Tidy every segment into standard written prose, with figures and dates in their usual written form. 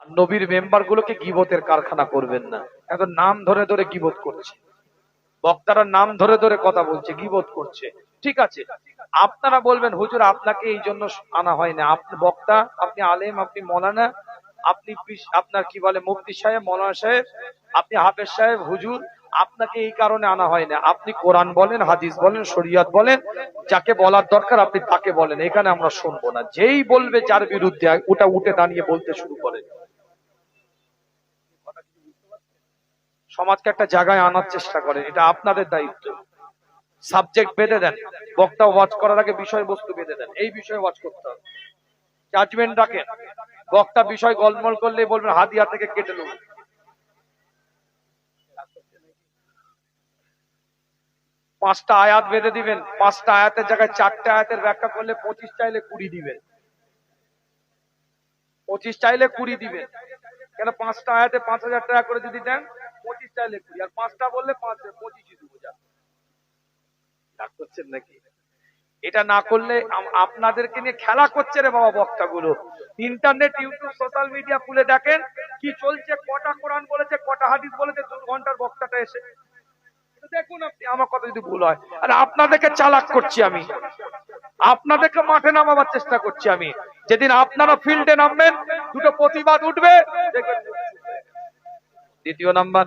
আর নবীর মেম্বার গুলোকে গীবতের কারখানা করবেন না। এখন নাম ধরে ধরে গীবত করছে, বক্তারা নাম ধরে ধরে কথা বলছে, গীবত করছে। ঠিক আছে, আপনারা বলবেন হুজুর আপনাকে এই জন্য আনা হয় না, আপনি বক্তা, আপনি আলেম, আপনি মৌলানা, আপনি আপনার কি বলে মুফতি সাহেব, মৌলানা সাহেব, আপনি হাফেজ সাহেব, হুজুর, আপনাকে এই কারণে আনা হয় না। আপনি কোরআন বলেন, হাদিস বলেন, শরিয়ত বলেন, যাকে বলার দরকার আপনি তাকে বলেন, এখানে আমরা শুনবো না। যেই বলবে যার বিরুদ্ধে ওটা উঠে দাঁড়িয়ে বলতে শুরু করে। সমাজকে একটা জায়গায় আনার চেষ্টা করেন, এটা আপনাদের দায়িত্ব। সাবজেক্ট বেঁধে দেন, বক্তা ওয়াজ করার আগে বিষয়বস্তু বেঁধে দেন, এই বিষয়ে ওয়াজ করতে হবে। জাজমেন্ট রাখেন, বক্তা বিষয় গোলমাল করলে বলবেন হাদিয়া থেকে কেটে নেব। পাঁচটা আয়াত বেঁধে দিবেন, পাঁচটা আয়াতের জায়গায় চারটে আয়াতের ব্যাখ্যা করলে 25 চাইলে 20 দিবেন, 25 চাইলে 20 দিবেন। কেন পাঁচটা আয়াতে 5,000 টাকা করে যদি দেন, 25 চাইলে 20, আর পাঁচটা বললে 25 দেবো। যা রাগ করছেন নাকি? এটা না করলে আপনাদেরকে নিয়ে খেলা করছে রে বাবা বক্তা গুলো। ইন্টারনেট, ইউটিউব, সোশ্যাল মিডিয়া খুলে দেখেন কি চলছে, কটা কোরআন বলেছে, কটা হাদিস বলেছে 2 ঘন্টার বক্তাটা এসে। দেখুন আপনি, আমার কথা যদি ভুল হয়, আর আপনাদেরকে চালাক করছি আমি, আপনাদেরকে মাঠে নামাবার চেষ্টা করছি আমি। যেদিন আপনারা ফিল্ডে নামবেন, দুটো প্রতিবাদ উঠবে। দ্বিতীয় নাম্বার,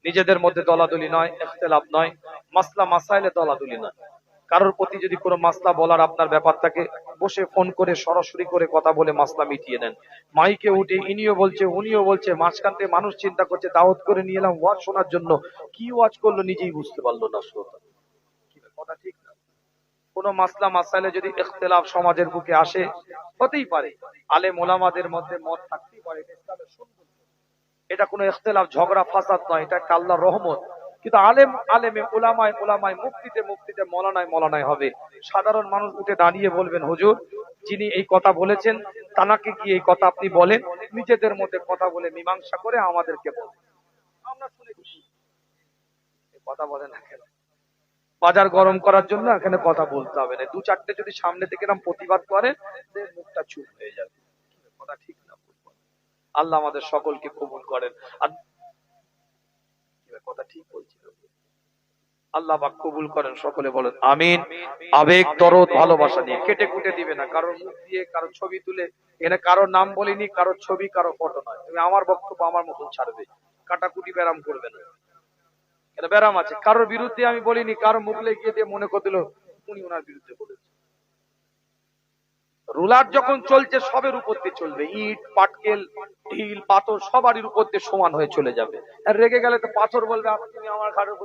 নিজেদের মধ্যে দলাদলি নয়, ইখতিলাফ নয়, মাসলা মাসাইলে দলাদলি নয়। কারোর প্রতি যদি কোনো মাসলা বলার আপনার ব্যাপার থাকে, বসে ফোন করে সরাসরি করে কথা বলে মাসলা মিটিয়ে দেন। মাইকে উঠে ইনিও বলছে উনিও বলছে, মাঝখান থেকে মানুষ চিন্তা করছে দাওয়াত করে নিয়ে এলাম ওয়াজ শোনার জন্য, কি ওয়াজ করলো নিজেই বুঝতে পারলো না শ্রোতা। কথা ঠিক না? কোন মাসলা মাসাইলে যদি ইখতিলাফ সমাজের বুকে আসে, হতেই পারে আলেম ওলামাদের মধ্যে মত থাকতেই পারে, ইসলামের সুন্নাহ, এটা কোনো ইখতিলাফ ঝগড়া ফাসাদ নয়, এটা আল্লাহর রহমত। কিন্তু আলেম আলেমে, ওলামায় ওলামায়, মুফতিতে মুফতিতে, মৌলানায় মৌলানায় হবে। সাধারণ মানুষ উঠে দাঁড়িয়ে বলবেন হুজুর যিনি এই কথা বলেছেন তানাকে কি এই কথা আপনি বলেন, নিজেদের মধ্যে কথা বলে মীমাংসা করে আমাদেরকে বলেন। আমরা শুনে খুশি। কথা বলে না কেন? বাজার গরম করার জন্য এখানে কথা বলতে হবে না। 2-4টে যদি সামনে থেকে এরকম প্রতিবাদ করে, মুখটা চুপ হয়ে যাবে। কথা ঠিক না? আল্লাহ আমাদের সকলকে কবুল করেন। আর কথা ঠিক বলছিল, আল্লাহ পাক কবুল করেন, সকলে বলেন আমিন। আবেগ দরদ ভালোবাসা নিয়ে কেটে কুটে দিবে না, কারোর মুখ দিয়ে কারোর ছবি তুলে, এখানে কারোর নাম বলিনি, কারোর ছবি কারো ফটো নয়। তুমি আমার বক্তব্য আমার মতন ছাড়বে, কাটাকুটি ব্যারাম করবে না। এটা ব্যারাম আছে, কারোর বিরুদ্ধে আমি বলিনি, কারোর মুখ লেগে দিয়ে মনে করে দিল উনি ওনার বিরুদ্ধে বলেছে। রুলার যখন চলছে সবের উপর দিয়ে চলবে, ইট পাটকেল ঢিল পাথর সবারই উপর দিয়ে সমান হয়ে চলে যাবে। আর রেগে গেলে তো পাথর বলবে তুমি আমার ঘাড়ের উপর